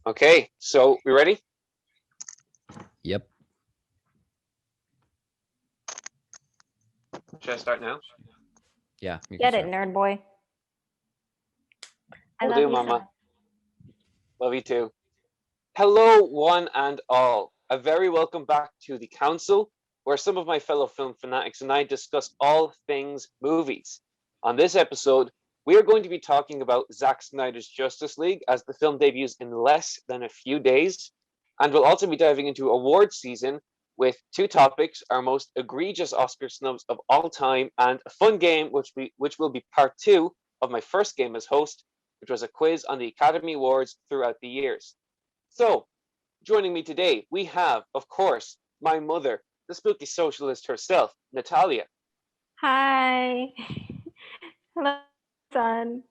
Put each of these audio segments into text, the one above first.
Okay, so we ready? Yep. Should I start now? Yeah. You Get can it, start. nerd boy. I Will love do, you so Mama. much. Love you too. Hello, one and all. A very welcome back to the Council, where some of my fellow film fanatics and I discuss all things movies. On this episode, we are going to be talking about Zack Snyder's Justice League as the film debuts in less than a few days. And we'll also be diving into awards season with two topics, our most egregious Oscar snubs of all time, and a fun game which will be part two of my first game as host, which was a quiz on the Academy Awards throughout the years. So, joining me today, we have, of course, my mother, the spooky socialist herself, Natalia. Hi. Hello, son.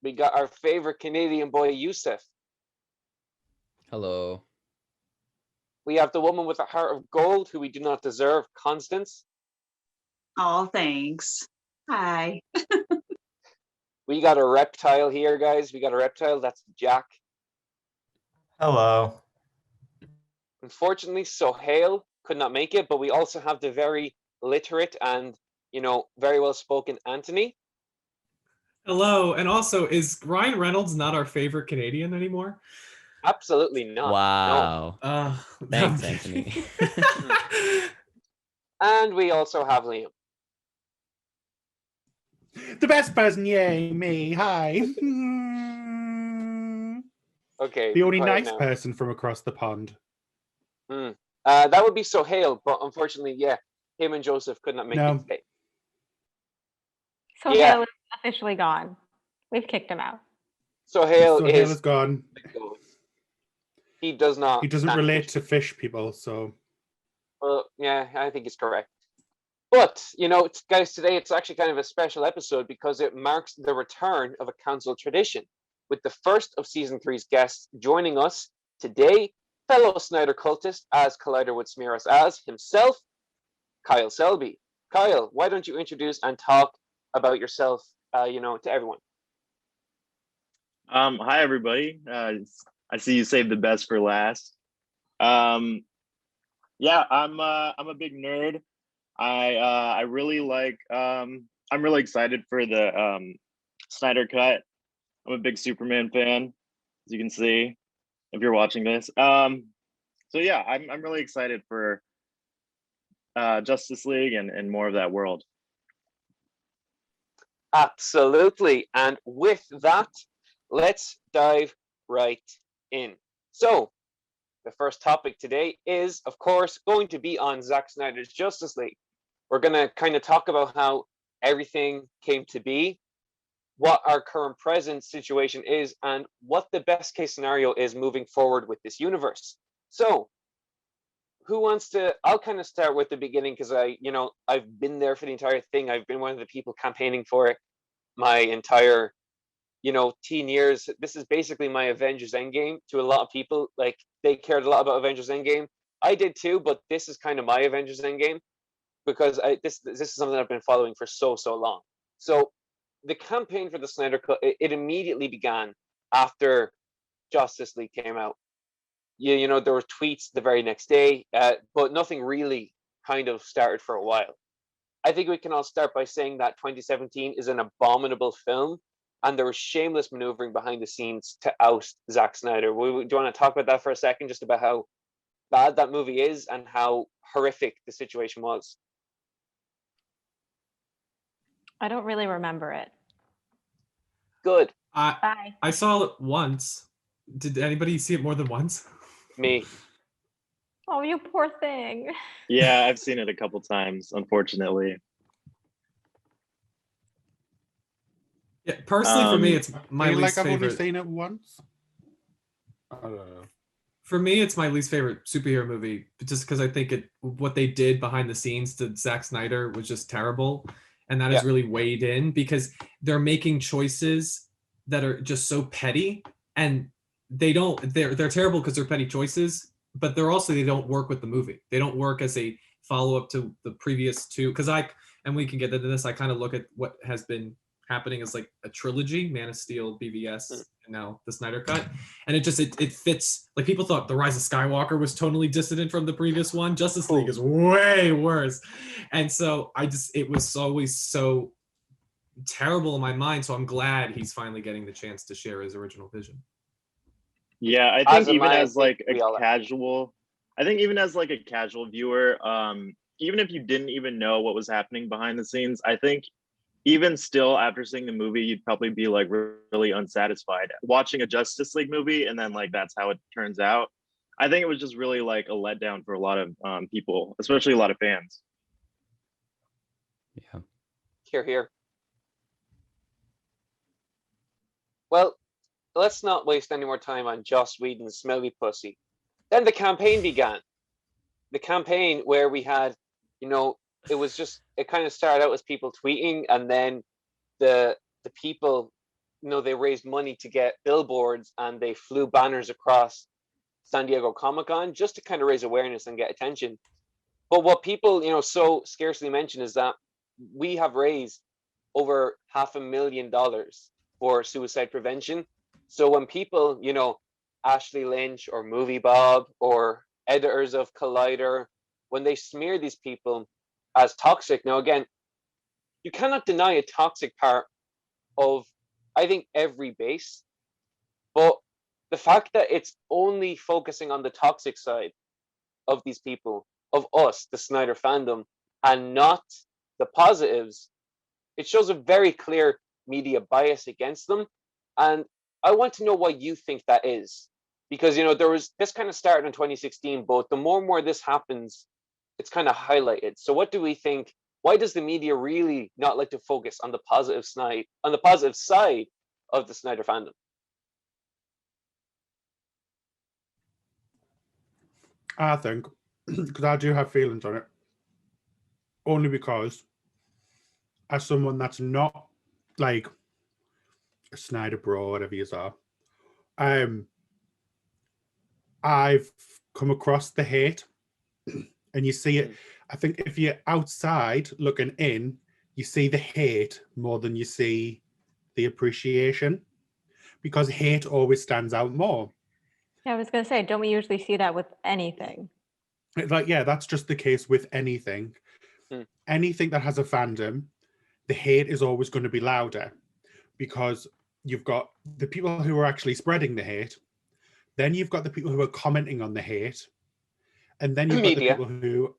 We got our favorite Canadian boy, Yousef. Hello. We have the woman with a heart of gold who we do not deserve, Constance. Oh, thanks. Hi. We got a reptile here, guys. We got a reptile. That's Jack. Hello. Unfortunately, Sohail could not make it, but we also have the very literate and, very well-spoken Antony. Hello, and also, is Ryan Reynolds not our favorite Canadian anymore? Absolutely not. Wow. Thanks, I'm Antony. kidding. No. And we also have Liam. The best person, yay, me. Hi. Okay. The only quiet nice now. person from across the pond. That would be Sohail, but unfortunately, yeah, him and Joseph could not make No. it today. So Yeah. Hale is officially gone. We've kicked him out. Sohail So is is gone. He does not. He doesn't stand relate fish. to fish people, so Well, yeah, I think it's correct. But, guys, today it's actually kind of a special episode because it marks the return of a council tradition, with the first of season 3's guests joining us today, fellow Snyder cultist, as Collider would smear us as, himself, Kyle Selby. Kyle, why don't you introduce and talk about yourself, to everyone? Hi everybody. I see you saved the best for last. Yeah, I'm a big nerd. I really like. I'm really excited for the Snyder Cut. I'm a big Superman fan, as you can see if you're watching this. So yeah, I'm really excited for Justice League and more of that world. Absolutely. And with that, let's dive right in. So, the first topic today is, of course, going to be on Zack Snyder's Justice League. We're going to kind of talk about how everything came to be, what our current present situation is, and what the best case scenario is moving forward with this universe. So, who wants to? I'll kind of start with the beginning because I've been there for the entire thing. I've been one of the people campaigning for it my entire teen years. This is basically my Avengers Endgame to a lot of people. Like, they cared a lot about Avengers Endgame. I did too, but this is kind of my Avengers Endgame because this is something I've been following for so long. So the campaign for the Snyder Cut, it immediately began after Justice League came out. There were tweets the very next day, but nothing really kind of started for a while. I think we can all start by saying that 2017 is an abominable film, and there was shameless maneuvering behind the scenes to oust Zack Snyder. Do you want to talk about that for a second, just about how bad that movie is and how horrific the situation was? I don't really remember it. Good. Bye. I saw it once. Did anybody see it more than once? Me. Oh, you poor thing. Yeah, I've seen it a couple times, unfortunately. Yeah, personally, for me, it's my feel least like I've favorite. only seen it once. I don't know. For me, it's my least favorite superhero movie, just because I think what they did behind the scenes to Zack Snyder was just terrible, and that has really weighed in because they're making choices that are just so petty, and they're terrible because they're petty choices, but they don't work with the movie. They don't work as a follow up to the previous two. And we can get into this. I kind of look at what has been happening as like a trilogy, Man of Steel, BVS, and now the Snyder Cut. And it fits. Like, people thought The Rise of Skywalker was totally dissident from the previous one. Justice League is way worse. And so it was always so terrible in my mind. So I'm glad he's finally getting the chance to share his original vision. Yeah, I As think am even I, as like we all a are. casual, I think even as like a casual viewer, even if you didn't even know what was happening behind the scenes, I think even still after seeing the movie, you'd probably be like really unsatisfied watching a Justice League movie, and then like that's how it turns out. I think it was just really like a letdown for a lot of people, especially a lot of fans. Yeah. Here, here. Well, let's not waste any more time on Joss Whedon's smelly pussy. Then the campaign began. The campaign where we had, it kind of started out as people tweeting, and then the people, they raised money to get billboards, and they flew banners across San Diego Comic-Con just to kind of raise awareness and get attention. But what people, so scarcely mention is that we have raised over $500,000 for suicide prevention. So when people, Ashley Lynch or Movie Bob or editors of Collider, when they smear these people as toxic, now again, you cannot deny a toxic part of, I think, every base, but the fact that it's only focusing on the toxic side of these people, of us, the Snyder fandom, and not the positives, it shows a very clear media bias against them. And I want to know why you think that is. Because, this kind of started in 2016, but the more and more this happens, it's kind of highlighted. So what do we think? Why does the media really not like to focus on the positive side, of the Snyder fandom? I think, because I do have feelings on it, only because as someone that's not like a Snyder bro, whatever you are, I've come across the hate, and you see it. I think if you're outside looking in, you see the hate more than you see the appreciation, because hate always stands out more. Yeah, I was going to say, don't we usually see that with anything? It's like, yeah, that's just the case with anything. Anything that has a fandom, the hate is always going to be louder, because you've got the people who are actually spreading the hate, then you've got the people who are commenting on the hate, and then you've got the people who,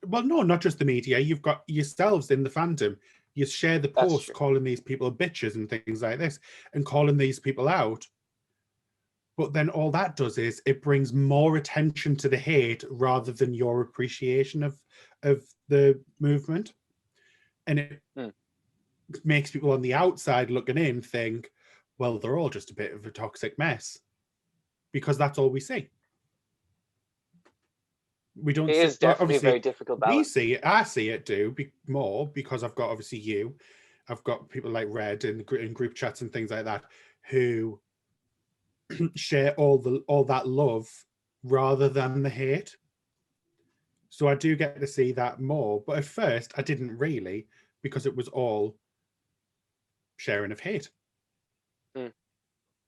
well, no, not just the media, you've got yourselves in the fandom. You share the posts calling these people bitches and things like this, and calling these people out. But then all that does is it brings more attention to the hate rather than your appreciation of the movement. And it makes people on the outside looking in think, well, they're all just a bit of a toxic mess, because that's all we see. We don't. It is definitely a very difficult balance. We see it. I see it more because I've got obviously you. I've got people like Red in group chats and things like that who share all that love rather than the hate. So I do get to see that more. But at first, I didn't really, because it was all sharing of hate.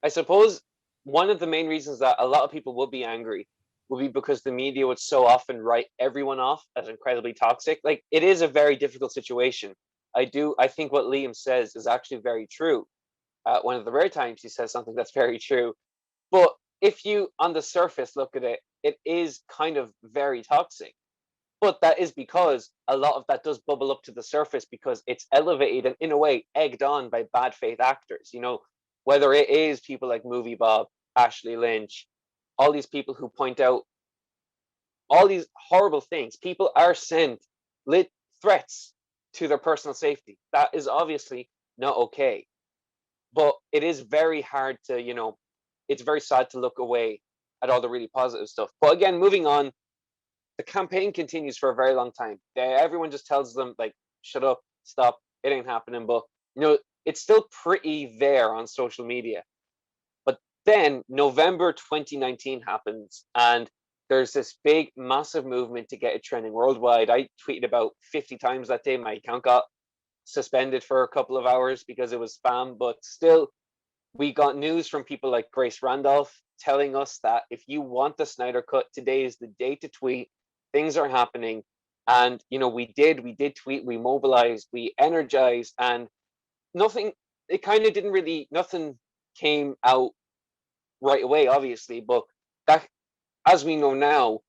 I suppose one of the main reasons that a lot of people would be angry would be because the media would so often write everyone off as incredibly toxic. Like, it is a very difficult situation. I think what Liam says is actually very true. One of the rare times he says something that's very true. But if you, on the surface, look at it, it is kind of very toxic. But that is because a lot of that does bubble up to the surface because it's elevated and, in a way, egged on by bad faith actors. Whether it is people like Movie Bob, Ashley Lynch, all these people who point out all these horrible things. People are sent lit threats to their personal safety. That is obviously not okay. But it is very hard to, it's very sad to look away at all the really positive stuff. But again, moving on, the campaign continues for a very long time. Everyone just tells them, like, shut up, stop, it ain't happening. But, it's still pretty there on social media. But then November 2019 happens, and there's this big, massive movement to get it trending worldwide. I tweeted about 50 times that day. My account got suspended for a couple of hours because it was spam, but still, we got news from people like Grace Randolph telling us that if you want the Snyder Cut, today is the day to tweet. Things are happening. And, we did tweet, we mobilized, we energized, and nothing came out right away, obviously, but that, as we know now,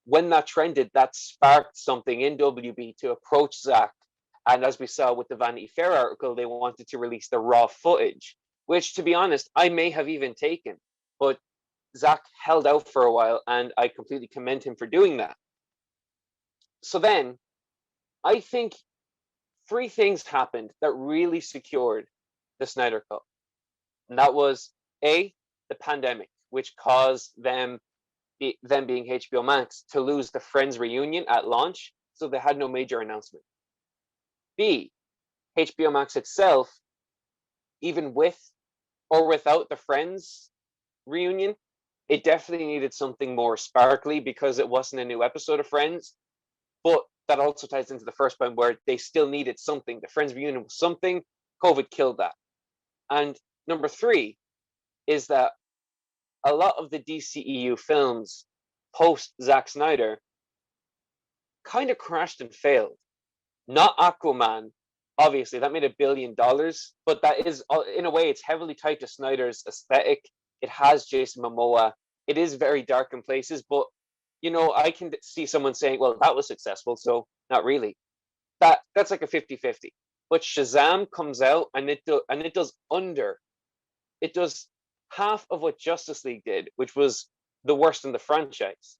when that trended, that sparked something in WB to approach Zack. And as we saw with the Vanity Fair article, they wanted to release the raw footage, which, to be honest, I may have even taken. But Zack held out for a while, and I completely commend him for doing that. So then, I think 3 things happened that really secured the Snyder Cut. And that was A, the pandemic, which caused them being HBO Max, to lose the Friends reunion at launch, so they had no major announcement. B, HBO Max itself, even with or without the Friends reunion, it definitely needed something more sparkly because it wasn't a new episode of Friends. But that also ties into the first point where they still needed something. The Friends reunion was something. COVID killed that. And number 3 is that a lot of the DCEU films post Zack Snyder kind of crashed and failed. Not Aquaman, obviously, that made $1 billion, but that is, in a way, it's heavily tied to Snyder's aesthetic. It has Jason Momoa. It is very dark in places, but I can see someone saying, well, that was successful, so not really. That's like a 50-50. But Shazam comes out and it does half of what Justice League did, which was the worst in the franchise.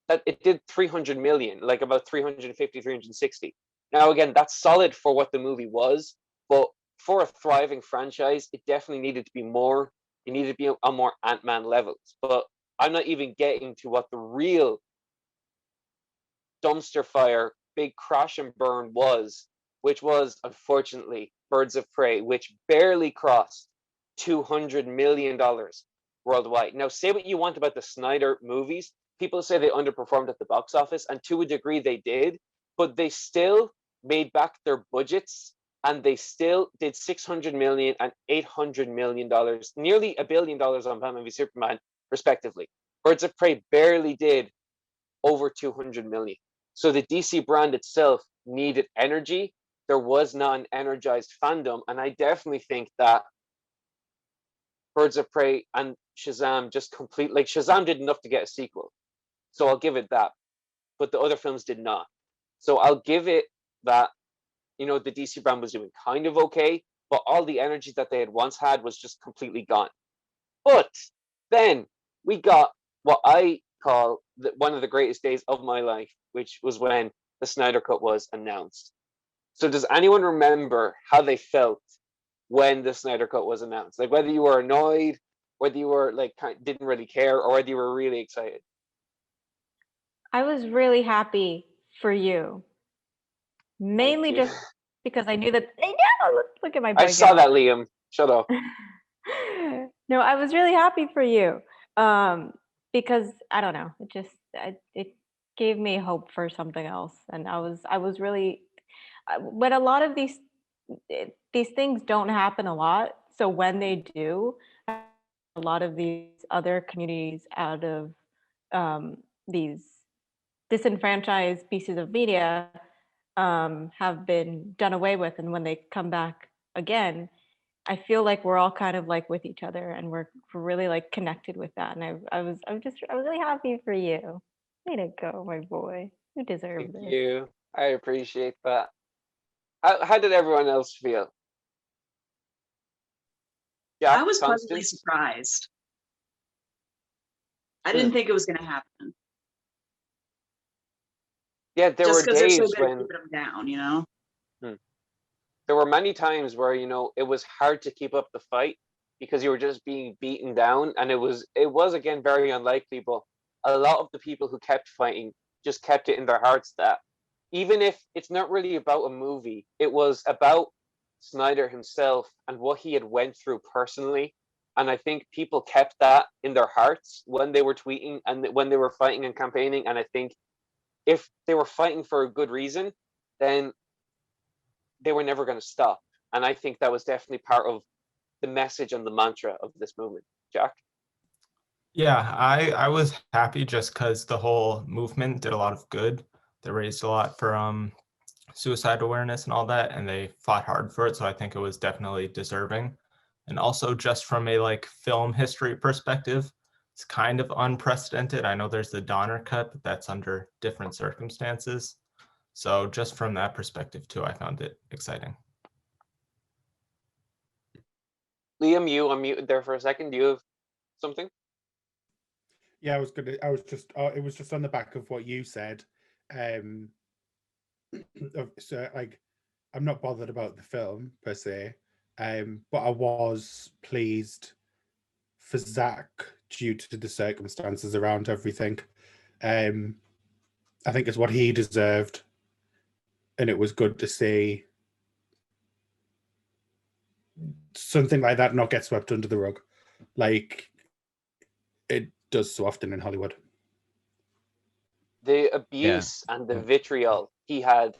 That it did 300 million, like about 350, 360. Now, again, that's solid for what the movie was, but for a thriving franchise, it definitely needed to be more. It needed to be on more Ant-Man levels. But I'm not even getting to what the real dumpster fire, big crash and burn was, which was, unfortunately, Birds of Prey, which barely crossed $200 million worldwide. Now, say what you want about the Snyder movies. People say they underperformed at the box office, and to a degree they did, but they still made back their budgets, and they still did $600 million and $800 million, nearly $1 billion on Batman v Superman, respectively. Birds of Prey barely did over 200 million. So the DC brand itself needed energy. There was not an energized fandom, and I definitely think that Birds of Prey and Shazam just Shazam did enough to get a sequel, so I'll give it that, but the other films did not. So I'll give it that, the DC brand was doing kind of okay, but all the energy that they had once had was just completely gone. But then we got what I call one of the greatest days of my life, which was when the Snyder Cut was announced. So does anyone remember how they felt when the Snyder Cut was announced? Like, whether you were annoyed, whether you were didn't really care, or whether you were really excited? I was really happy for you. Mainly you. just because I knew that. Look at my boy. I saw that, Liam. Shut up. No, I was really happy for you. Because I don't know, it gave me hope for something else, and I was really, when a lot of these things don't happen a lot, so when they do, a lot of these other communities out of these disenfranchised pieces of media have been done away with, and when they come back again, I feel like we're all kind of like with each other, and we're really like connected with that. And I was really happy for you. Way to go, my boy. You deserve Thank this. you. I appreciate that. How did everyone else feel? Yeah, I was pleasantly Constance? surprised. I didn't think it was going to happen. Yeah, there Just were because they're so days good at when keeping them down. there were many times where it was hard to keep up the fight because you were just being beaten down, and it was again very unlikely, but a lot of the people who kept fighting just kept it in their hearts that even if it's not really about a movie, it was about Snyder himself and what he had went through personally. And I think people kept that in their hearts when they were tweeting and when they were fighting and campaigning. And I think if they were fighting for a good reason, then they were never going to stop. And I think that was definitely part of the message and the mantra of this movement. Jack? Yeah, I was happy just because the whole movement did a lot of good. They raised a lot for suicide awareness and all that, and they fought hard for it. So I think it was definitely deserving. And also just from a like film history perspective, it's kind of unprecedented. I know there's the Donner cut, but that's under different circumstances. So just from that perspective too, I found it exciting. Liam, you unmuted there for a second. Do you have something? Yeah, it was just on the back of what you said. So like, I'm not bothered about the film per se, but I was pleased for Zack due to the circumstances around everything. I think it's what he deserved, and it was good to see something like that not get swept under the rug, like it does so often in Hollywood. The abuse and the vitriol he had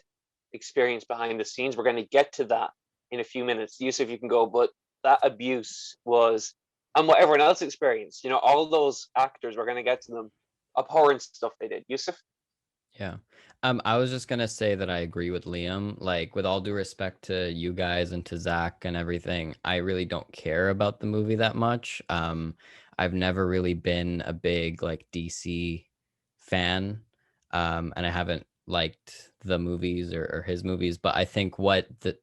experienced behind the scenes, we're going to get to that in a few minutes. Yousef, you can go, but that abuse was, and what everyone else experienced, you know, all those actors, we're going to get to them, abhorrent stuff they did. Yousef? Yeah. I was just gonna say that I agree with Liam. Like, with all due respect to you guys and to Zack and everything, I really don't care about the movie that much. I've never really been a big like DC fan, and I haven't liked the movies or his movies. But I think what the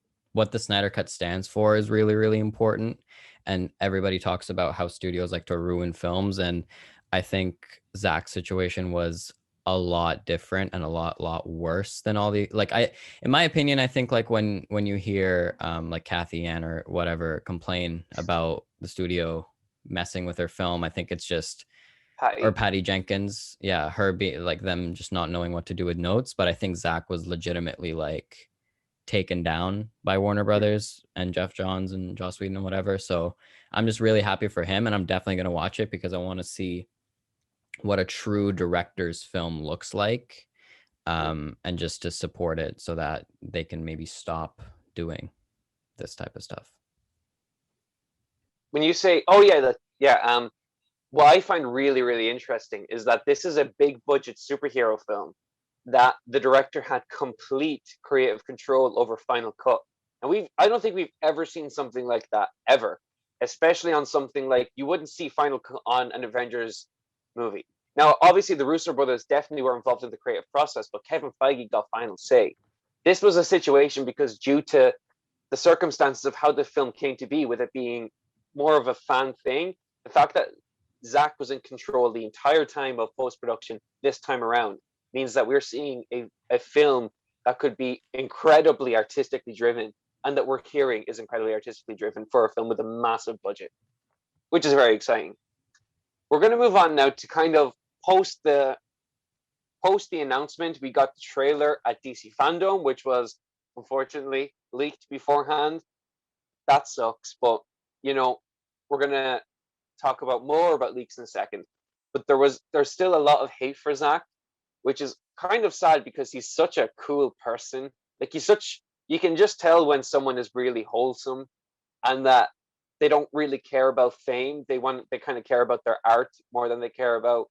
Snyder Cut stands for is really, really important. And everybody talks about how studios like to ruin films, and I think Zack's situation was a lot different and a lot worse than all the, like, in my opinion, I think like when you hear like Kathy Ann or whatever complain about the studio messing with her film, I think it's just or Patty Jenkins, yeah, her be like them just not knowing what to do with notes. But I think Zack was legitimately like taken down by Warner Brothers and Jeff Johns and Joss Whedon and whatever. So I'm just really happy for him, and I'm definitely going to watch it because I want to see what a true director's film looks like, and just to support it so that they can maybe stop doing this type of stuff. When you say, what I find really, really interesting is that this is a big budget superhero film that the director had complete creative control over Final Cut. And I don't think we've ever seen something like that ever, especially on something like, you wouldn't see Final Cut on an Avengers movie. Now, obviously, the Russo brothers definitely were involved in the creative process, but Kevin Feige got final say. This was a situation because due to the circumstances of how the film came to be, with it being more of a fan thing, the fact that Zack was in control the entire time of post-production this time around means that we're seeing a film that could be incredibly artistically driven, and that we're hearing is incredibly artistically driven for a film with a massive budget, which is very exciting. We're going to move on now to kind of post the announcement. We got the trailer at DC Fandom, which was unfortunately leaked beforehand. That sucks, but you know, we're going to talk about more about leaks in a second. But there's still a lot of hate for Zack, which is kind of sad because he's such a cool person. Like, you can just tell when someone is really wholesome and that they don't really care about fame. They kind of care about their art more than they care about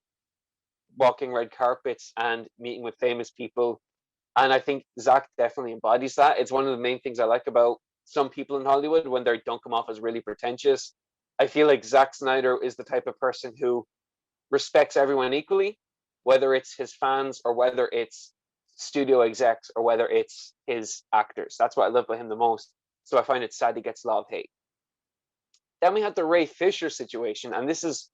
walking red carpets and meeting with famous people. And I think Zack definitely embodies that. It's one of the main things I like about some people in Hollywood when they don't come off as really pretentious. I feel like Zack Snyder is the type of person who respects everyone equally, whether it's his fans or whether it's studio execs or whether it's his actors. That's what I love about him the most. So I find it sad he gets a lot of hate. Then we had the Ray Fisher situation, and this is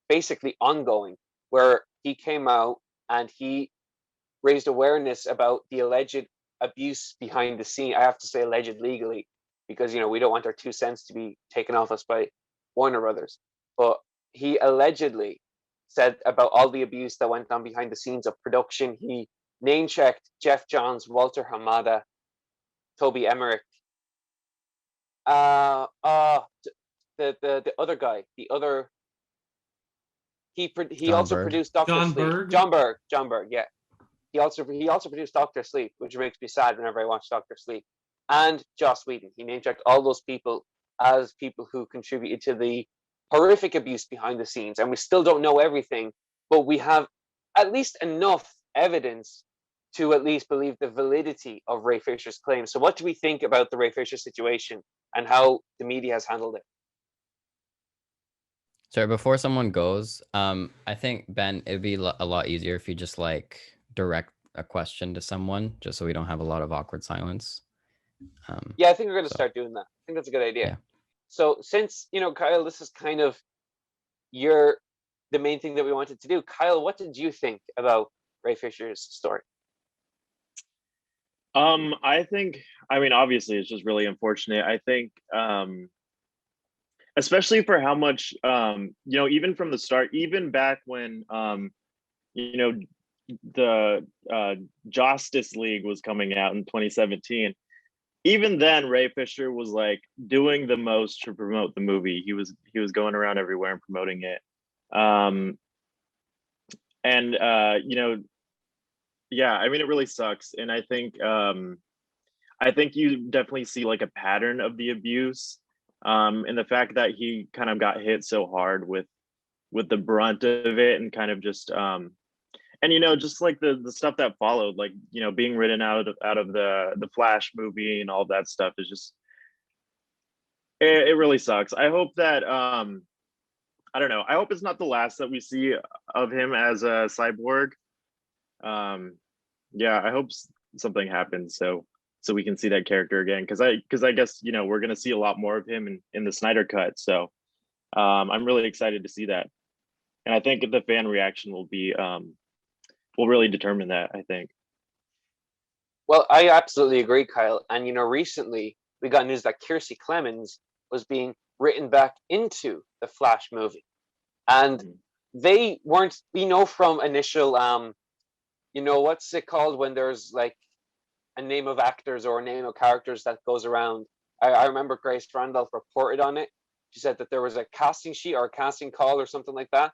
basically ongoing, where he came out and he raised awareness about the alleged abuse behind the scene. I have to say alleged legally, because we don't want our 2 cents to be taken off us by Warner Brothers. But he allegedly said about all the abuse that went on behind the scenes of production. He name-checked Jeff Johns, Walter Hamada, Toby Emmerich, the other guy, he also produced Doctor Sleep. John Berg, yeah. He also produced Doctor Sleep, which makes me sad whenever I watch Doctor Sleep. and Joss Whedon. He name checked all those people as people who contributed to the horrific abuse behind the scenes. And we still don't know everything, but we have at least enough evidence to at least believe the validity of Ray Fisher's claims. So what do we think about the Ray Fisher situation and how the media has handled it? Sorry, before someone goes, I think, Ben, it'd be a lot easier if you just like direct a question to someone, just so we don't have a lot of awkward silence. Yeah, I think we're going to start doing that. I think that's a good idea. Yeah. So since, Kyle, this is kind of the main thing that we wanted to do. Kyle, what did you think about Ray Fisher's story? I think, obviously it's just really unfortunate. I think, especially for how much, even from the start, even back when, the Justice League was coming out in 2017, even then Ray Fisher was like doing the most to promote the movie. He was going around everywhere and promoting it. Yeah, it really sucks. And I think you definitely see like a pattern of the abuse, and the fact that he kind of got hit so hard with the brunt of it, and kind of just just like the stuff that followed, like being written out of the Flash movie and all that stuff is just it really sucks. I hope that I don't know. I hope it's not the last that we see of him as a cyborg. Yeah, I hope something happens so we can see that character again, because I guess we're gonna see a lot more of him in the Snyder cut. So I'm really excited to see that, and I think the fan reaction will be will really determine that, I think. Well, I absolutely agree, Kyle. And recently we got news that Kiersey Clemons was being written back into the Flash movie, and they weren't. We know from initial what's it called when there's like a name of actors or a name of characters that goes around. I remember Grace Randolph reported on it. She said that there was a casting sheet or a casting call or something like that.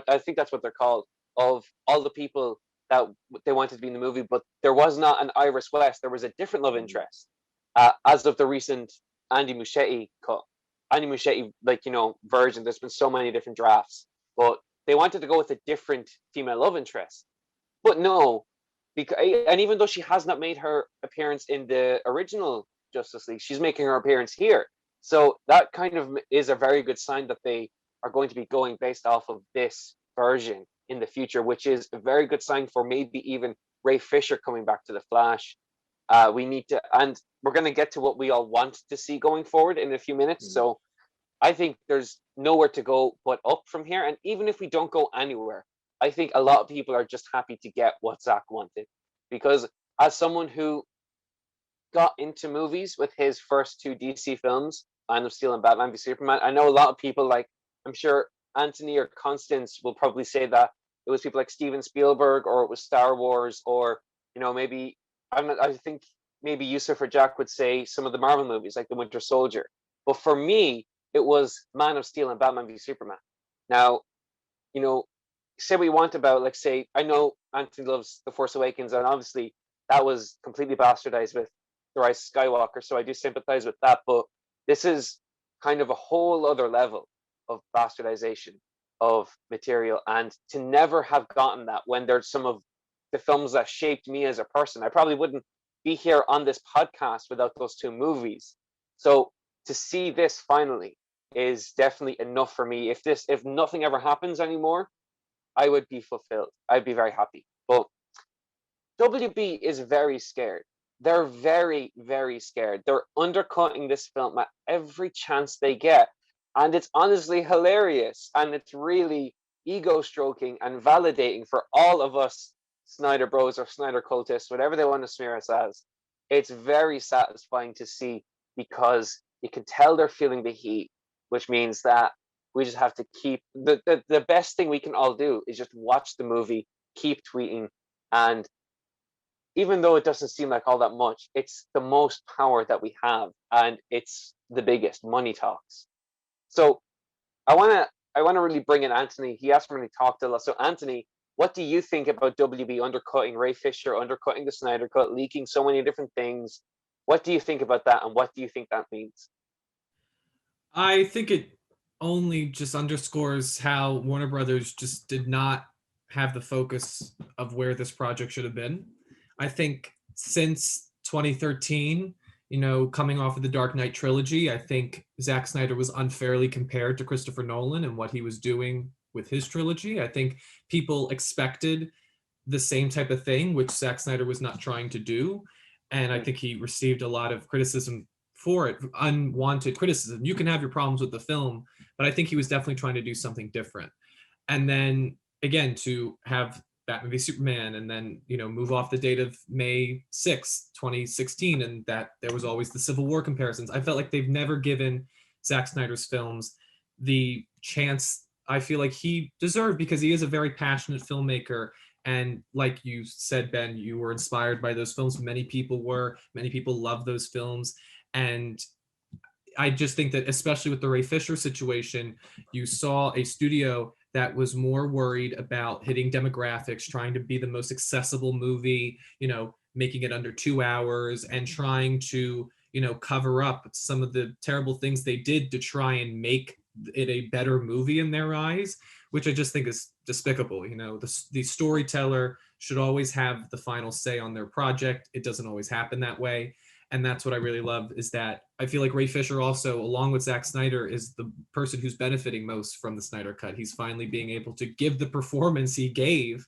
I think that's what they're called, of all the people that they wanted to be in the movie, but there was not an Iris West. There was a different love interest, as of the recent Andy Muschietti cut. Andy Muschietti, version. There's been so many different drafts, but they wanted to go with a different female love interest. But no, and even though she has not made her appearance in the original Justice League, she's making her appearance here. So that kind of is a very good sign that they are going to be going based off of this version in the future, which is a very good sign for maybe even Ray Fisher coming back to the Flash. We need to, and we're going to get to what we all want to see going forward in a few minutes. So I think there's nowhere to go but up from here. And even if we don't go anywhere, I think a lot of people are just happy to get what Zack wanted, because as someone who got into movies with his first two DC films, Man of Steel and Batman v Superman, I know a lot of people, like I'm sure Antony or Constance will probably say that it was people like Steven Spielberg, or it was Star Wars, or maybe I think maybe Yousef or Jack would say some of the Marvel movies like The Winter Soldier. But for me, it was Man of Steel and Batman v Superman. Now, say we want about, like, say, I know Antony loves The Force Awakens, and obviously that was completely bastardized with The Rise of Skywalker, so I do sympathize with that, but this is kind of a whole other level of bastardization of material, and to never have gotten that when there's some of the films that shaped me as a person. I probably wouldn't be here on this podcast without those two movies. So to see this finally is definitely enough for me. If nothing ever happens anymore, I would be fulfilled. I'd be very happy. But WB is very scared. They're very, very scared. They're undercutting this film at every chance they get. And it's honestly hilarious. And it's really ego stroking and validating for all of us Snyder bros or Snyder cultists, whatever they want to smear us as. It's very satisfying to see, because you can tell they're feeling the heat, which means that we just have to keep the best thing we can all do is just watch the movie, keep tweeting, and even though it doesn't seem like all that much, it's the most power that we have, and it's the biggest. Money talks. So I want to really bring in Antony. He hasn't really talked a lot. So Antony, what do you think about WB undercutting Ray Fisher, undercutting the Snyder Cut, leaking so many different things? What do you think about that, and what do you think that means? I think it only just underscores how Warner Brothers just did not have the focus of where this project should have been. I think since 2013, coming off of the Dark Knight trilogy, I think Zack Snyder was unfairly compared to Christopher Nolan and what he was doing with his trilogy. I think people expected the same type of thing, which Zack Snyder was not trying to do. And I think he received a lot of criticism for it, unwanted criticism. You can have your problems with the film, but I think he was definitely trying to do something different. And then again, to have Batman v Superman and then, move off the date of May 6th, 2016, and that there was always the Civil War comparisons. I felt like they've never given Zack Snyder's films the chance I feel like he deserved, because he is a very passionate filmmaker. And like you said, Ben, you were inspired by those films. Many people love those films. And I just think that, especially with the Ray Fisher situation, you saw a studio that was more worried about hitting demographics, trying to be the most accessible movie, making it under 2 hours, and trying to, cover up some of the terrible things they did to try and make it a better movie in their eyes, which I just think is despicable. The storyteller should always have the final say on their project. It doesn't always happen that way. And that's what I really love, is that I feel like Ray Fisher also, along with Zack Snyder, is the person who's benefiting most from the Snyder Cut. He's finally being able to give the performance he gave,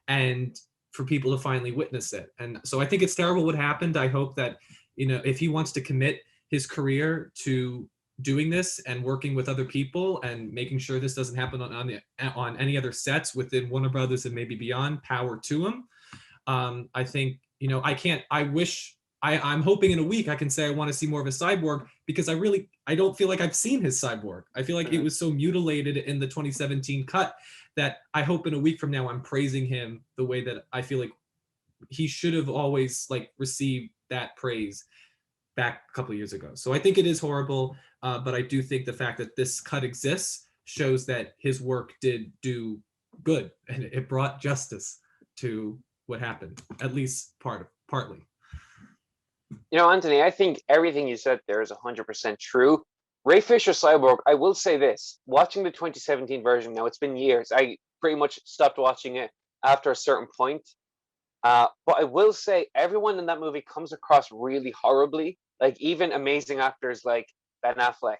and for people to finally witness it. And so I think it's terrible what happened. I hope that, if he wants to commit his career to doing this and working with other people and making sure this doesn't happen on any other sets within Warner Brothers and maybe beyond, power to him. I think, I'm hoping in a week I can say I want to see more of a Cyborg, because I don't feel like I've seen his Cyborg. I feel like it was so mutilated in the 2017 cut that I hope in a week from now I'm praising him the way that I feel like he should have always received that praise back a couple of years ago. So I think it is horrible, but I do think the fact that this cut exists shows that his work did do good, and it brought justice to what happened, at least partly. Antony, I think everything you said there is 100% true. Ray Fisher Cyborg, I will say this, watching the 2017 version now, it's been years. I pretty much stopped watching it after a certain point. But I will say everyone in that movie comes across really horribly, even amazing actors like Ben Affleck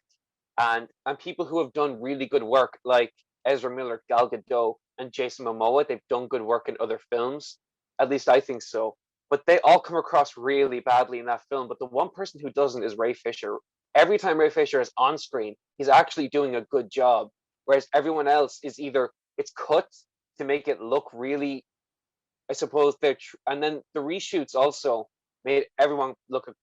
and people who have done really good work, like Ezra Miller, Gal Gadot, and Jason Momoa. They've done good work in other films. At least I think so. But they all come across really badly in that film. But the one person who doesn't is Ray Fisher. Every time Ray Fisher is on screen, he's actually doing a good job. Whereas everyone else is either it's cut to make it look really, I suppose and then the reshoots also made everyone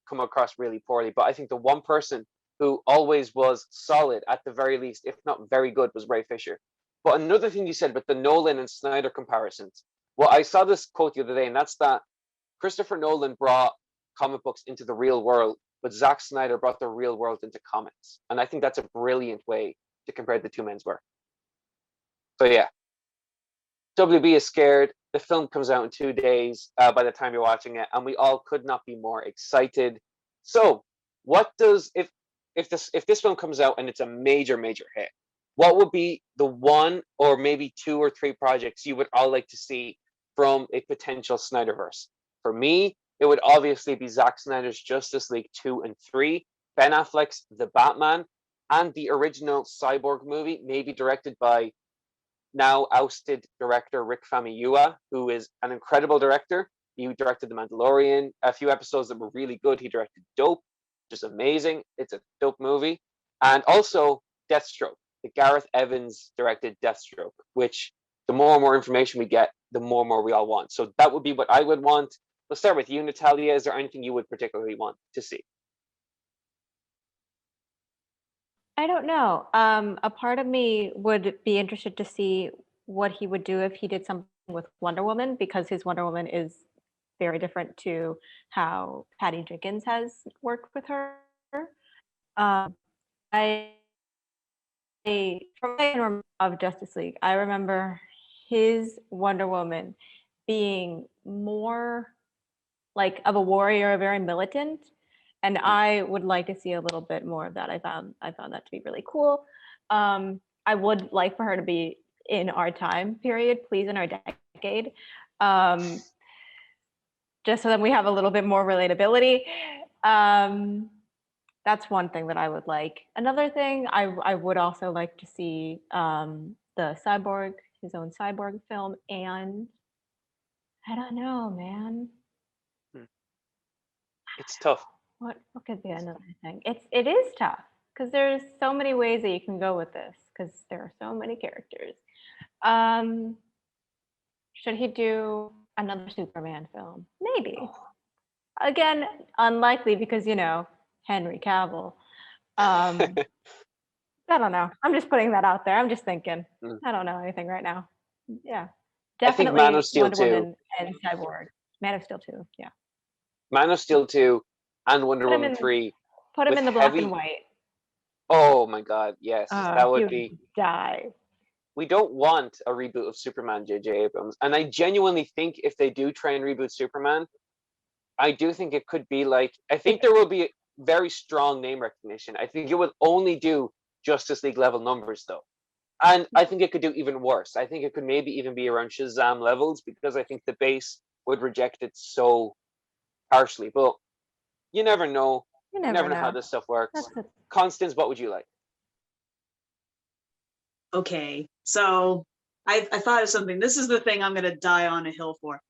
come across really poorly. But I think the one person who always was solid, at the very least, if not very good, was Ray Fisher. But another thing you said about the Nolan and Snyder comparisons. Well, I saw this quote the other day, and that's that Christopher Nolan brought comic books into the real world, but Zack Snyder brought the real world into comics. And I think that's a brilliant way to compare the two men's work. So yeah, WB is scared. The film comes out in 2 days by the time you're watching it, and we all could not be more excited. So what does, if this film comes out and it's a major hit, what would be the one or maybe 2 or 3 projects you would all like to see from a potential Snyderverse? For me, it would obviously be Zack Snyder's Justice League 2 and 3, Ben Affleck's The Batman, and the original Cyborg movie, maybe directed by now ousted director Rick Famuyiwa, who is an incredible director. He directed The Mandalorian, a few episodes that were really good. He directed Dope, which is amazing. It's a dope movie. And also Deathstroke, the Gareth Evans directed Deathstroke, which the more and more information we get, the more and more we all want. So that would be what I would want. Let's start with you, Natalia. Is there anything you would particularly want to see? I don't know. A part of me would be interested to see what he would do if he did something with Wonder Woman, because his Wonder Woman is very different to how Patty Jenkins has worked with her. From what I remember of Justice League, I remember his Wonder Woman being more like of a warrior, very militant, and I would like to see a little bit more of that. I found that to be really cool. I would like for her to be in our time period, please, in our decade, just so that we have a little bit more relatability. That's one thing that I would like. Another thing I would also like to see the Cyborg, his own Cyborg film, and I don't know, man. It's tough. What could be another thing? It is tough because there's so many ways that you can go with this because there are so many characters. Should he do another Superman film? Maybe. Again, unlikely because, Henry Cavill. I don't know. I'm just putting that out there. I'm just thinking. I don't know anything right now. Yeah. Definitely Man of Steel Wonder 2. Woman and Cyborg. Man of Steel 2, yeah. Man of Steel 2 and Wonder Put him Woman in- 3. Put him with in the black heavy- and white. Oh my God, yes. That would He be... die. We don't want a reboot of Superman, J.J. Abrams. And I genuinely think if they do try and reboot Superman, I do think it could be like... I think there will be very strong name recognition. I think it would only do Justice League level numbers, though. And I think it could do even worse. I think it could maybe even be around Shazam levels because I think the base would reject it so harshly. But you never know. You You never know how this stuff works. That's the- Constance, what would you like? Okay, so I thought of something. This is the thing I'm going to die on a hill for.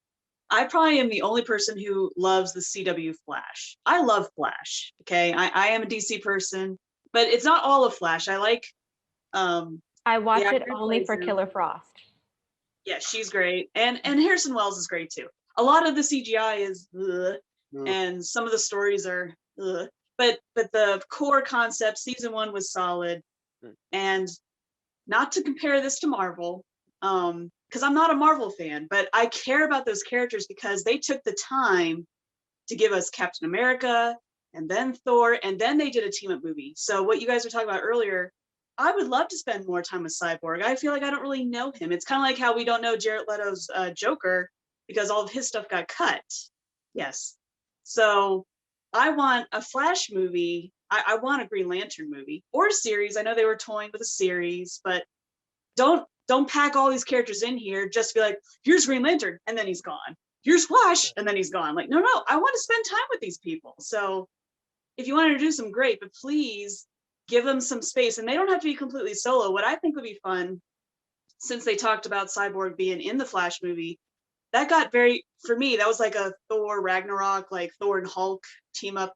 I probably am the only person who loves the CW Flash. I love Flash. Okay, I am a DC person, but it's not all of Flash. I like. I watch the it actor only plays for him. Killer Frost. Yeah, she's great, and Harrison Wells is great too. A lot of the CGI is, and some of the stories are, but the core concept, season 1 was solid, and not to compare this to Marvel, because I'm not a Marvel fan, but I care about those characters because they took the time to give us Captain America and then Thor, and then they did a team-up movie. So what you guys were talking about earlier, I would love to spend more time with Cyborg. I feel like I don't really know him. It's kind of like how we don't know Jared Leto's Joker because all of his stuff got cut. Yes. So I want a Flash movie. I want a Green Lantern movie or a series. I know they were toying with a series, but don't pack all these characters in here just to be like, here's Green Lantern, and then he's gone. Here's Flash, and then he's gone. Like, no, I want to spend time with these people. So if you want to introduce them, great, but please give them some space. And they don't have to be completely solo. What I think would be fun, since they talked about Cyborg being in the Flash movie, that got for me, that was like a Thor Ragnarok, like Thor and Hulk team up.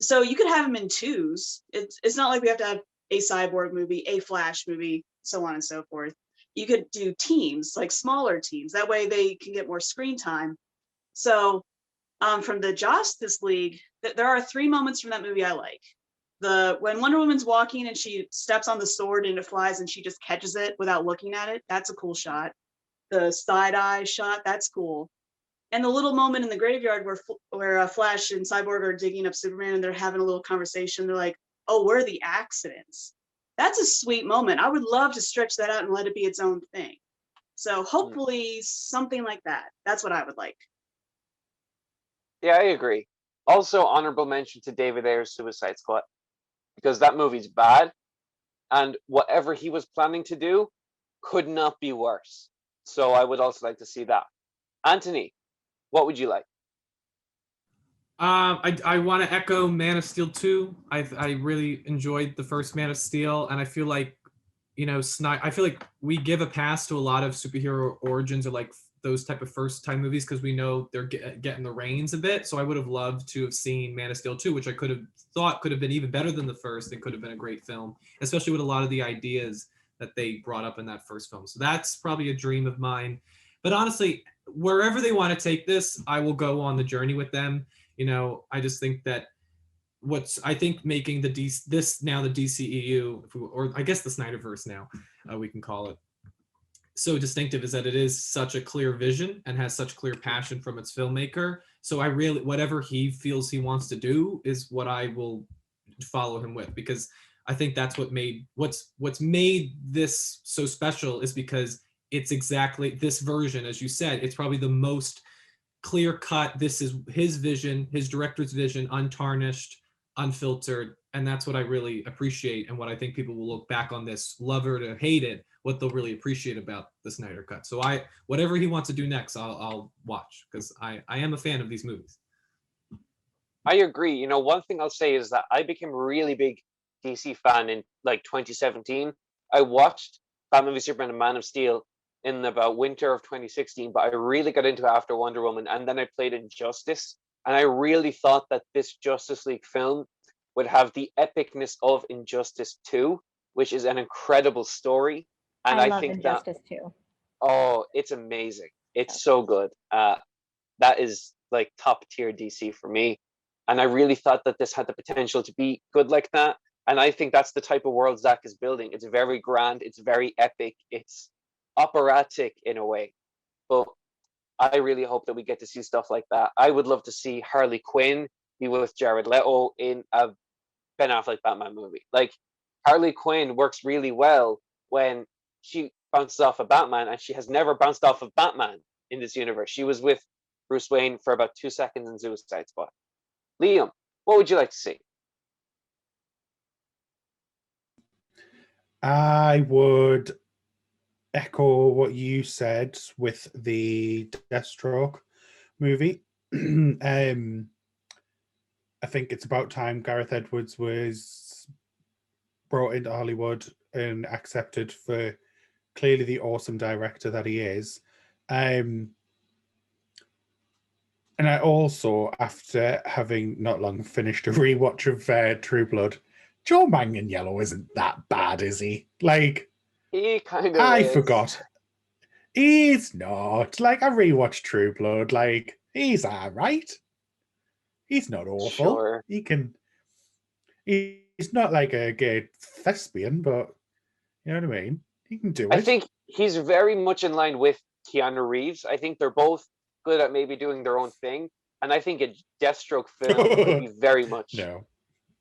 So you could have them in twos. It's not like we have to have a Cyborg movie, a Flash movie, so on and so forth. You could do teams, like smaller teams. That way they can get more screen time. So from the Justice League, there are 3 moments from that movie I like. When Wonder Woman's walking and she steps on the sword and it flies and she just catches it without looking at it, that's a cool shot. The side eye shot, that's cool. And the little moment in the graveyard where Flash and Cyborg are digging up Superman and they're having a little conversation. They're like, oh, where are the accidents? That's a sweet moment. I would love to stretch that out and let it be its own thing. So hopefully something like that. That's what I would like. Yeah, I agree. Also, honorable mention to David Ayer's Suicide Squad, because that movie's bad, and whatever he was planning to do could not be worse. So I would also like to see that. Antony, what would you like? I want to echo Man of Steel 2. I really enjoyed the first Man of Steel, and I feel like, I feel like we give a pass to a lot of superhero origins or like those type of first time movies because we know they're getting the reins a bit. So I would have loved to have seen Man of Steel 2, which I could have thought could have been even better than the first. It could have been a great film, especially with a lot of the ideas that they brought up in that first film. So that's probably a dream of mine. But honestly, wherever they want to take this, I will go on the journey with them. I just think that making the DCEU, or I guess the Snyderverse now, we can call it, so distinctive is that it is such a clear vision and has such clear passion from its filmmaker. So whatever he feels he wants to do is what I will follow him with, because I think that's what's made this so special is because it's exactly this version, as you said, it's probably the most clear cut. This is his vision, his director's vision, untarnished, unfiltered, and that's what I really appreciate, and what I think people will look back on this, love it or hate it, what they'll really appreciate about the Snyder Cut. So whatever he wants to do next, I'll watch, because I am a fan of these movies. I agree. You know, one thing I'll say is that I became a really big DC fan in like 2017. I watched Batman v Superman and Man of Steel in about winter of 2016, but I really got into it after Wonder Woman, and then I played Injustice, and I really thought that this Justice League film would have the epicness of Injustice 2, which is an incredible story. And I I love think that, Injustice too. oh, it's amazing. It's so good. That is like top tier DC for me. And I really thought that this had the potential to be good like that. And I think that's the type of world Zack is building. It's very grand, it's very epic, it's operatic in a way. But I really hope that we get to see stuff like that. I would love to see Harley Quinn be with Jared Leto in a Ben Affleck Batman movie. Like, Harley Quinn works really well when she bounces off of Batman, and she has never bounced off of Batman in this universe. She was with Bruce Wayne for about 2 seconds in Suicide Squad. Liam, what would you like to see? I would echo what you said with the Deathstroke movie. I think it's about time Gareth Edwards was brought into Hollywood and accepted for clearly the awesome director that he is. And I also, after having not long finished a rewatch of True Blood, Joe Manganiello isn't that bad, is he? Like, He kind of I is. forgot. He's not. Like, I rewatched True Blood. Like, he's all right. He's not awful. Sure. He's not like a gay thespian, but you know what I mean? He can do it. I think he's very much in line with Keanu Reeves. I think they're both good at maybe doing their own thing. And I think a Deathstroke film would be very much. No.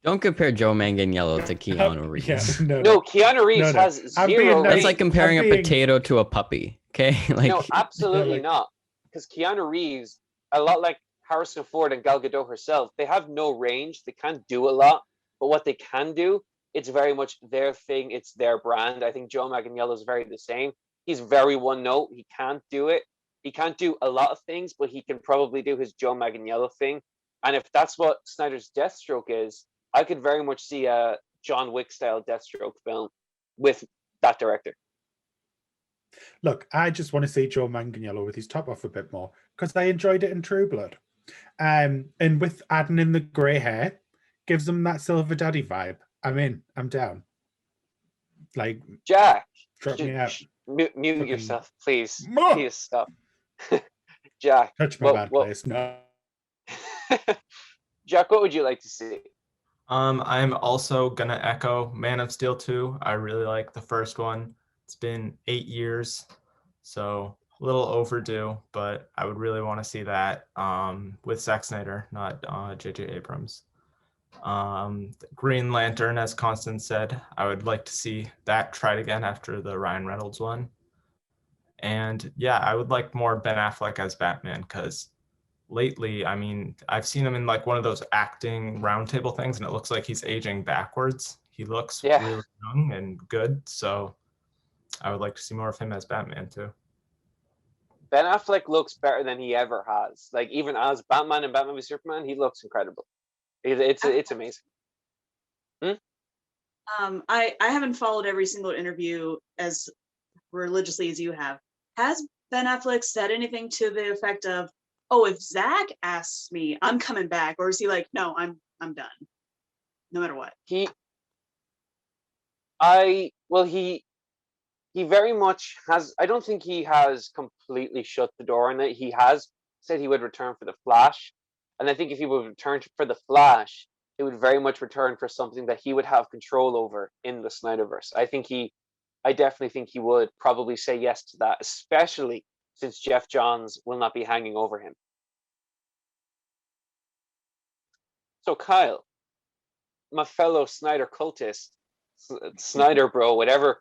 Don't compare Joe Manganiello to Keanu Reeves. Yeah, No, Keanu Reeves No. has I'm zero. being nice. That's like comparing I'm a being- potato to a puppy. Okay, like No, absolutely like- not. Because Keanu Reeves, a lot like Harrison Ford and Gal Gadot herself, they have no range. They can't do a lot, but what they can do, it's very much their thing. It's their brand. I think Joe Manganiello is very the same. He's very one note. He can't do it. He can't do a lot of things, but he can probably do his Joe Manganiello thing. And if that's what Snyder's Deathstroke is, I could very much see a John Wick style Deathstroke film with that director. Look, I just want to see Joe Manganiello with his top off a bit more because I enjoyed it in True Blood. And with adding in the grey hair, gives them that Silver Daddy vibe. I'm in. I'm down. Like, Jack, drop me out. mute Fucking- yourself, please. More. Please stop. Jack, Touch my bad place. No. Jack, what would you like to see? I'm also gonna echo Man of Steel 2. I really like the first one. It's been 8 years, so a little overdue, but I would really want to see that with Zack Snyder, not J.J. Abrams. Green Lantern, as Constance said, I would like to see that tried again after the Ryan Reynolds one. And yeah, I would like more Ben Affleck as Batman, because lately, I mean, I've seen him in like one of those acting roundtable things, and it looks like he's aging backwards. He looks really young and good, so I would like to see more of him as Batman too. Ben Affleck looks better than he ever has. Like, even as Batman and Batman v Superman, he looks incredible. It's amazing. I haven't followed every single interview as religiously as you have. Has Ben Affleck said anything to the effect of, "Oh, if Zack asks me, I'm coming back," or is he like, "No, I'm done, no matter what"? He very much has. I don't think he has completely shut the door on it. He has said he would return for the Flash, and I think if he would return for the Flash, it would very much return for something that he would have control over in the Snyderverse. I definitely think he would probably say yes to that, especially since Jeff Johns will not be hanging over him. So Kyle, my fellow Snyder cultist, Snyder bro, whatever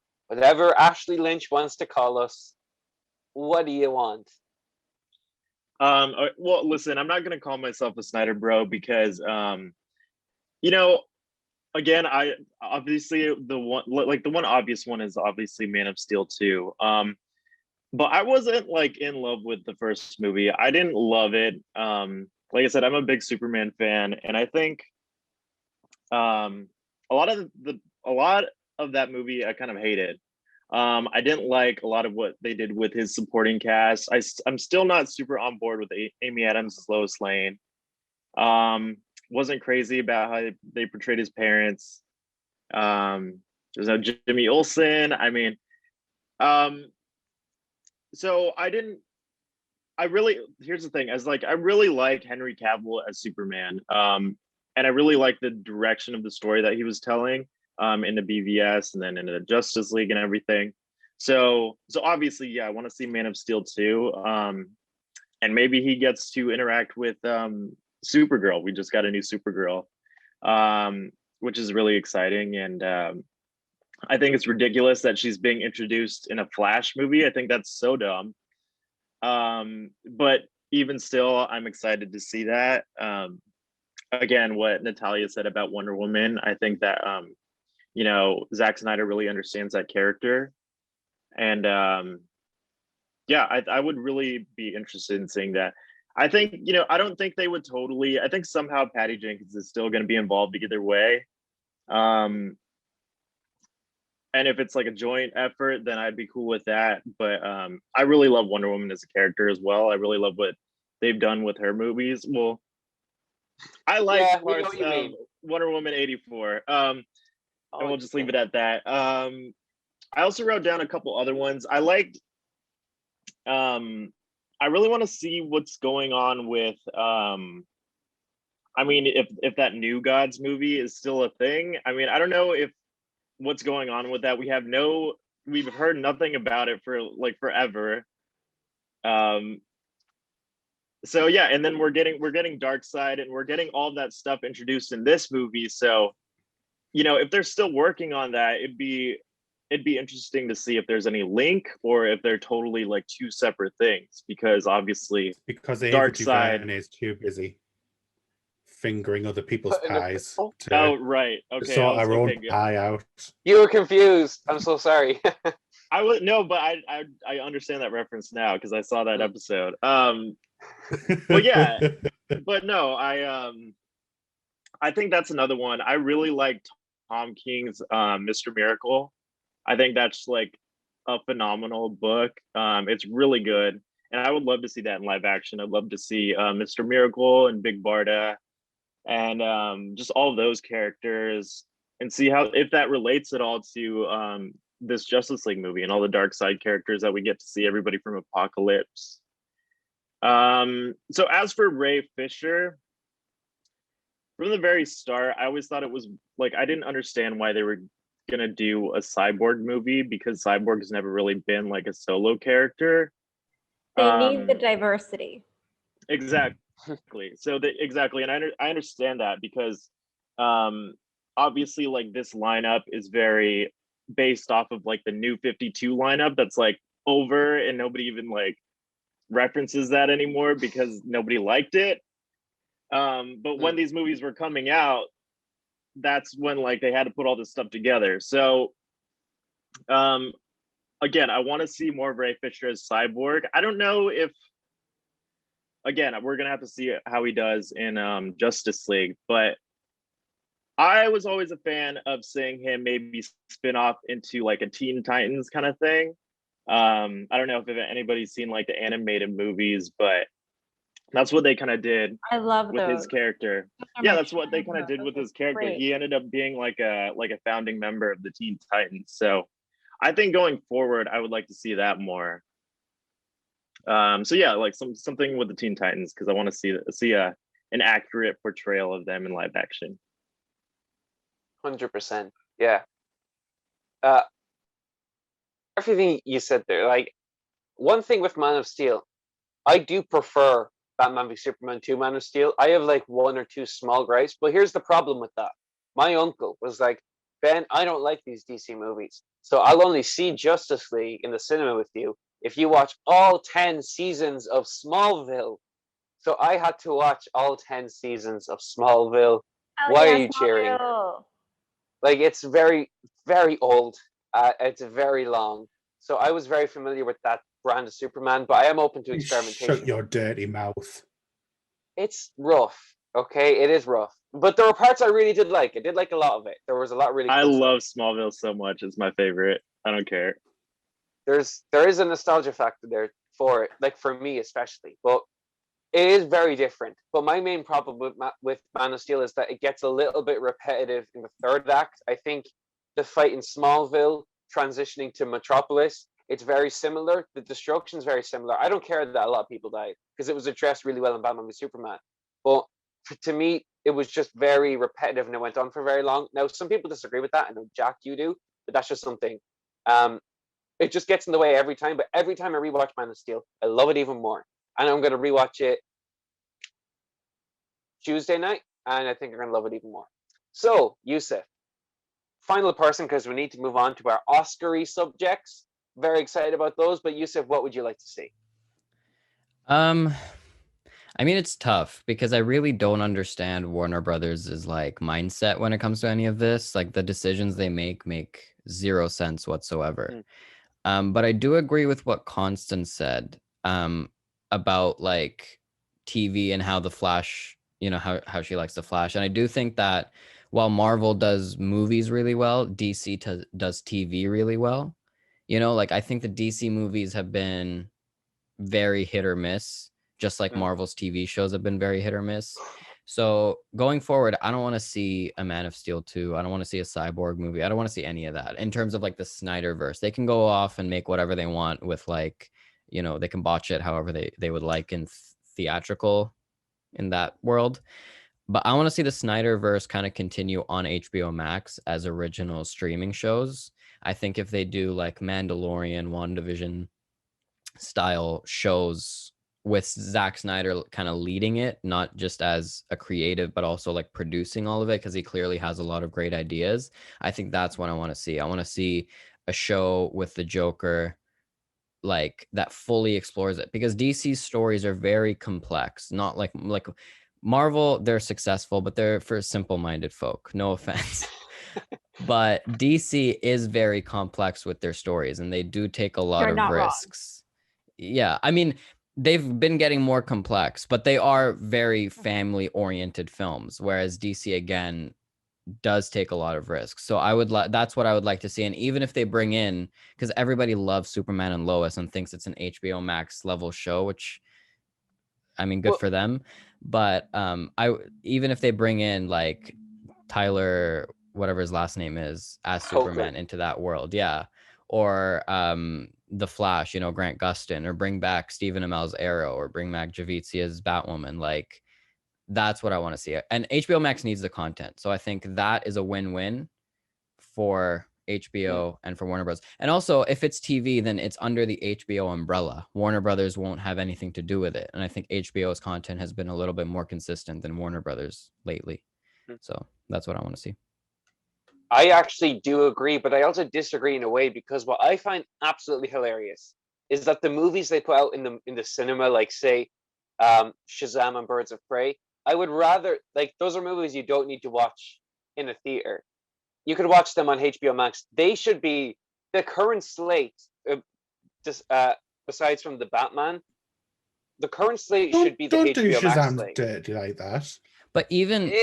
Ashley Lynch wants to call us, what do you want? Well, listen, I'm not gonna call myself a Snyder bro because You know, again, I obviously the one obvious one is obviously Man of Steel 2. But I wasn't like in love with the first movie. I didn't love it. Like I said, I'm a big Superman fan, and I think um a lot of a lot of that movie I kind of hated. I didn't like a lot of what they did with his supporting cast. I'm still not super on board with Amy Adams as Lois Lane. Wasn't crazy about how they portrayed his parents. There's no Jimmy Olsen. I mean, so I really, here's the thing, as like I really like Henry Cavill as Superman. And I really like the direction of the story that he was telling in the BVS and then in the Justice League and everything. So obviously, yeah, I want to see Man of Steel 2. And maybe he gets to interact with Supergirl. We just got a new Supergirl, which is really exciting. And I think it's ridiculous that she's being introduced in a Flash movie. I think that's so dumb. But even still, I'm excited to see that. Again, what Natalia said about Wonder Woman, I think that you know, Zack Snyder really understands that character. And yeah, I would really be interested in seeing that. I think, you know, I don't think they would totally, I think somehow Patty Jenkins is still going to be involved either way. And if it's like a joint effort, then I'd be cool with that. But I really love Wonder Woman as a character as well. I really love what they've done with her movies. Well, I like parts of Wonder Woman 84. And we'll just leave it at that. I also wrote down a couple other ones. I liked, I really want to see what's going on with, I mean, if that New Gods movie is still a thing. I mean, I don't know if what's going on with that. We've heard nothing about it for like forever. So yeah, and then we're getting Darkseid, and we're getting all that stuff introduced in this movie. So, you know, if they're still working on that, it'd be interesting to see if there's any link or if they're totally like two separate things, because obviously Darkseid is too busy fingering other people's pies. Oh, right. Okay. Sort our own pie out. You were confused. I'm so sorry. I would no, but I understand that reference now because I saw that episode. But yeah, but no, I think that's another one. I really like Tom King's Mr. Miracle. I think that's like a phenomenal book. It's really good, and I would love to see that in live action. I'd love to see Mr. Miracle and Big Barda, and just all of those characters, and see how if that relates at all to this Justice League movie and all the Darkseid characters that we get to see, everybody from Apocalypse. So as for Ray Fisher, from the very start, I always thought it was like, I didn't understand why they were gonna do a Cyborg movie, because Cyborg has never really been like a solo character. They need the diversity. Exactly. So exactly, and I understand that because obviously like this lineup is very based off of like the New 52 lineup that's like over, and nobody even like references that anymore because nobody liked it. But when these movies were coming out, that's when like they had to put all this stuff together. So again, I want to see more of Ray Fisher as Cyborg. I don't know if, again, we're gonna have to see how he does in Justice League, but I was always a fan of seeing him maybe spin off into like a Teen Titans kind of thing. I don't know if anybody's seen like the animated movies, but that's what they kind of did. I love with those. His character. Yeah, that's what they kind of did with his character. Great. He ended up being like a founding member of the Teen Titans. So I think going forward, I would like to see that more. So yeah, like something with the Teen Titans, because I want to see an accurate portrayal of them in live action. 100%. Yeah. Everything you said there, like one thing with Man of Steel, I do prefer Batman v Superman 2 Man of Steel. I have like one or two small gripes, but here's the problem with that. My uncle was like, Ben, I don't like these DC movies, so I'll only see Justice League in the cinema with you if you watch all 10 seasons of Smallville. So I had to watch all 10 seasons of Smallville Why yeah, are you cheering? Smallville. Like, it's very, very old. It's very long. So I was very familiar with that brand of Superman, but I am open to Shut experimentation. your dirty mouth. It's rough, okay? It is rough. But there were parts I really did like. I did like a lot of it. There was a lot of really I cool stuff. love Smallville so much. It's my favorite. I don't care. There is a nostalgia factor there for it, like for me especially. But it is very different. But my main problem with Man of Steel is that it gets a little bit repetitive in the third act. I think the fight in Smallville, transitioning to Metropolis, it's very similar. The destruction is very similar. I don't care that a lot of people died because it was addressed really well in Batman v Superman. But to me, it was just very repetitive and it went on for very long. Now, some people disagree with that. I know, Jack, you do, but that's just something. It just gets in the way every time. But every time I rewatch Man of Steel, I love it even more. And I'm going to rewatch it Tuesday night, and I think I'm going to love it even more. So, Yousef, final person, because we need to move on to our Oscar-y subjects. Very excited about those, but Yousef, what would you like to see? I mean, it's tough because I really don't understand Warner Brothers' like mindset when it comes to any of this. Like the decisions they make zero sense whatsoever. But I do agree with what Constance said about like TV and how the Flash, how she likes the Flash. And I do think that while Marvel does movies really well, DC does TV really well. Like I think the DC movies have been very hit or miss, just like Marvel's TV shows have been very hit or miss. So going forward, I don't want to see a Man of Steel 2. I don't want to see a Cyborg movie. I don't want to see any of that. In terms of like the Snyderverse, they can go off and make whatever they want with like, they can botch it however they would like in theatrical in that world. But I want to see the Snyderverse kind of continue on HBO Max as original streaming shows. I think if they do like Mandalorian, WandaVision style shows with Zack Snyder kind of leading it, not just as a creative, but also like producing all of it, because he clearly has a lot of great ideas. I think that's what I want to see. I want to see a show with the Joker like that fully explores it, because DC's stories are very complex, not like Marvel, they're successful, but they're for simple-minded folk. No offense. But DC is very complex with their stories, and they do take a lot You're of not wrong. risks. Yeah, I mean, they've been getting more complex, but they are very family-oriented films, whereas DC again does take a lot of risks. So that's what I would like to see. And even if they bring in, because everybody loves Superman and Lois and thinks it's an HBO Max level show, which I mean, good for them. But even if they bring in like Tyler, whatever his last name is, as Superman into that world, yeah, or the Flash, Grant Gustin, or bring back Stephen Amell's Arrow, or bring back Javicia as Batwoman, like that's what I want to see. And HBO Max needs the content, so I think that is a win-win for HBO and for Warner Bros. And also, if it's TV, then it's under the HBO umbrella. Warner Brothers won't have anything to do with it. And I think HBO's content has been a little bit more consistent than Warner Brothers lately. So that's what I want to see. I actually do agree, but I also disagree in a way, because what I find absolutely hilarious is that the movies they put out in the cinema, like say Shazam and Birds of Prey, I would rather, like, those are movies you don't need to watch in a theater. You could watch them on HBO Max. They should be the current slate, besides from the Batman. The current slate should be the Don't do HBO Max Shazam slate. dirty like that. But even,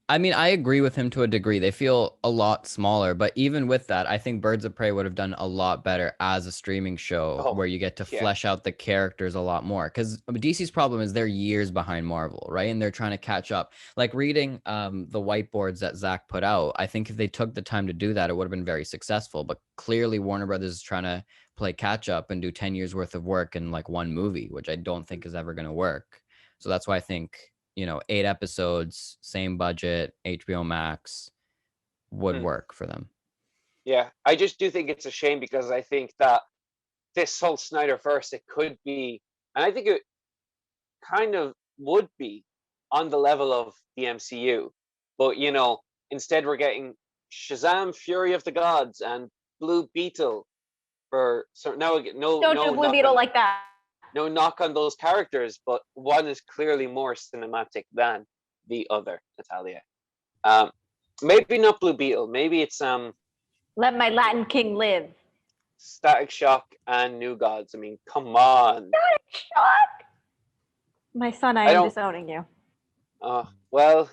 I mean, I agree with him to a degree. They feel a lot smaller, but even with that, I think Birds of Prey would have done a lot better as a streaming show where you get to flesh out the characters a lot more. Because DC's problem is they're years behind Marvel, right? And they're trying to catch up. Like reading the whiteboards that Zack put out, I think if they took the time to do that, it would have been very successful. But clearly Warner Brothers is trying to play catch up and do 10 years worth of work in like one movie, which I don't think is ever going to work. So that's why I think 8 episodes, same budget, HBO Max would work for them. Yeah, I just do think it's a shame, because I think that this whole Snyderverse, it could be, and I think it kind of would be on the level of the MCU. But, instead we're getting Shazam, Fury of the Gods, and Blue Beetle. Don't do Blue Beetle like that. No knock on those characters, but one is clearly more cinematic than the other, Natalia. Maybe not Blue Beetle. Maybe it's Let my Latin king live. Static Shock and New Gods. I mean, come on. Shock. My son, I am don't- disowning you. Well,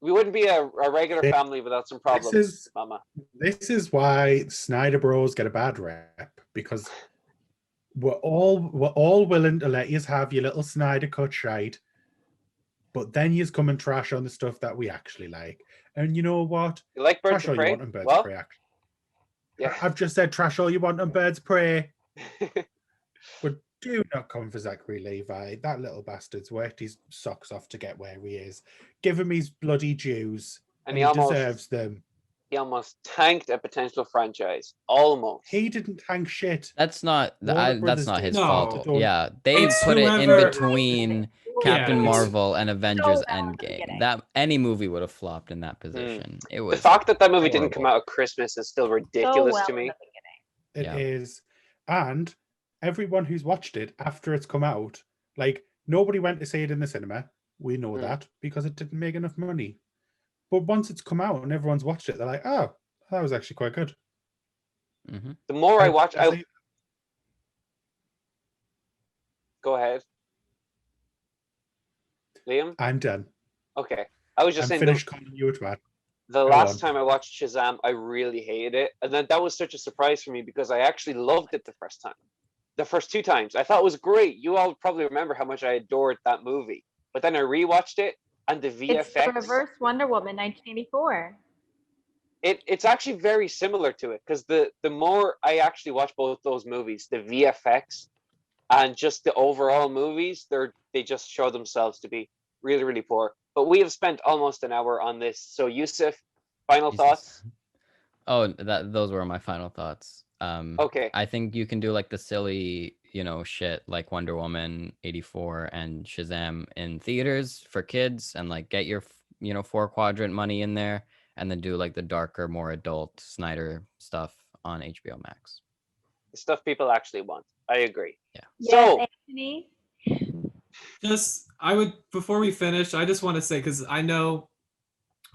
we wouldn't be a regular family without some problems, Mama. This is why Snyder Bros get a bad rep, because we're all willing to let you have your little Snyder cut shite, but then you come and trash on the stuff that we actually like. And you know what? You like Birds Trash of all you Prey? want on Birds Well, of Prey. Actually. yeah. I've just said trash all you want on Birds of Prey. But do not come for Zachary Levi. That little bastard's worked his socks off to get where he is. Give him his bloody dues, and he deserves them. He almost tanked a potential franchise. Almost. He didn't tank shit. That's not Warner that's Brothers not his did. fault. No. Yeah, they It's put it in whoever- between Captain Yeah, it's- Marvel and Avengers bad in the Endgame. beginning. That any movie would have flopped in that position. It The was fact that movie didn't come horrible. out at Christmas is still So ridiculous well to in me. the beginning. It Yeah. is. And everyone who's watched it after it's come out, like, nobody went to see it in the cinema. We know that because it didn't make enough money. But once it's come out and everyone's watched it, they're like, oh, that was actually quite good. hmm The more I watch, I think- go ahead, Liam. I'm done. Okay, I was just I'm saying finished calling you a twat. the Go last on. time I watched Shazam, I really hated it, and then that was such a surprise for me because I actually loved it the first time. The first two times, I thought it was great. You all probably remember how much I adored that movie, but then I rewatched it, and the It's the VFX. reverse Wonder Woman 1984. It's actually very similar to it because the more I actually watch both those movies, the VFX and just the overall movies, they just show themselves to be really, really poor. But we have spent almost an hour on this. So Yousef, final thoughts? Oh, those were my final thoughts. Okay. I think you can do like the silly, shit like Wonder Woman 84 and Shazam in theaters for kids and like get your, 4-quadrant money in there and then do like the darker, more adult Snyder stuff on HBO Max. The stuff people actually want. I agree. Yeah. So, Yes, Antony. Before we finish, I just want to say, because I know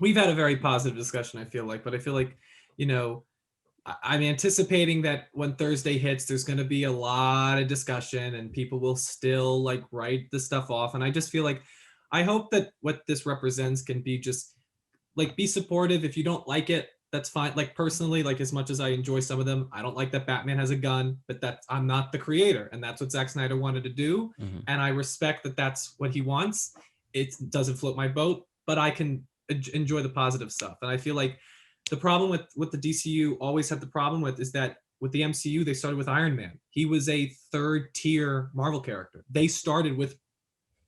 we've had a very positive discussion, I feel like, but I feel like, I'm anticipating that when Thursday hits, there's going to be a lot of discussion and people will still like write the stuff off. And I just feel like, I hope that what this represents can be just like, be supportive. If you don't like it, that's fine. Like personally, like as much as I enjoy some of them, I don't like that Batman has a gun, but I'm not the creator. And that's what Zack Snyder wanted to do. Mm-hmm. And I respect that that's what he wants. It doesn't float my boat, but I can enjoy the positive stuff. And I feel like the problem with the DCU always had the problem with is that with the MCU, they started with Iron Man. He was a third tier Marvel character. They started with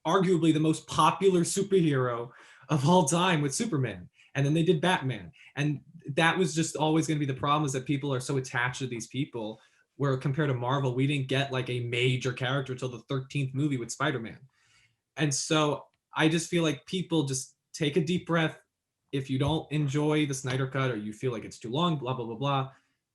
arguably the most popular superhero of all time with Superman. And then they did Batman. And that was just always going to be the problem, is that people are so attached to these people, where compared to Marvel, we didn't get like a major character until the 13th movie with Spider-Man. And so I just feel like people just take a deep breath. If you don't enjoy the Snyder Cut or you feel like it's too long, blah, blah, blah, blah,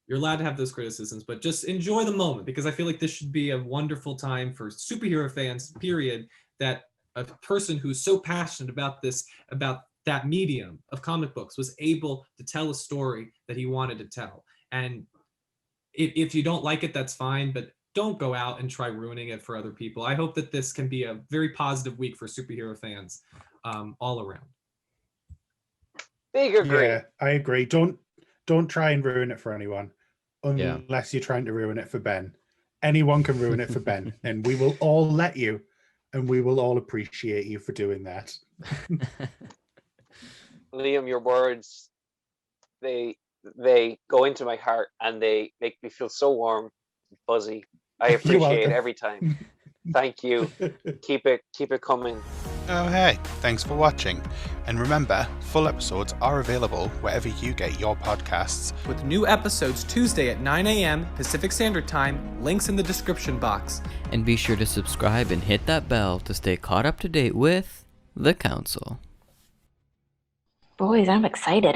you're allowed to have those criticisms, but just enjoy the moment, because I feel like this should be a wonderful time for superhero fans, period, that a person who's so passionate about this, about that medium of comic books, was able to tell a story that he wanted to tell. And if you don't like it, that's fine, but don't go out and try ruining it for other people. I hope that this can be a very positive week for superhero fans all around. big agree. Yeah, I agree. Don't try and ruin it for anyone, unless you're trying to ruin it for Ben. Anyone can ruin it for Ben, and we will all let you, and we will all appreciate you for doing that. Liam, your words, they go into my heart and they make me feel so warm and fuzzy. I You're appreciate welcome. it every time. Thank you. Keep it coming. Oh hey, thanks for watching. And remember, full episodes are available wherever you get your podcasts. With new episodes Tuesday at 9 a.m. Pacific Standard Time, links in the description box. And be sure to subscribe and hit that bell to stay caught up to date with The Council. Boys, I'm excited.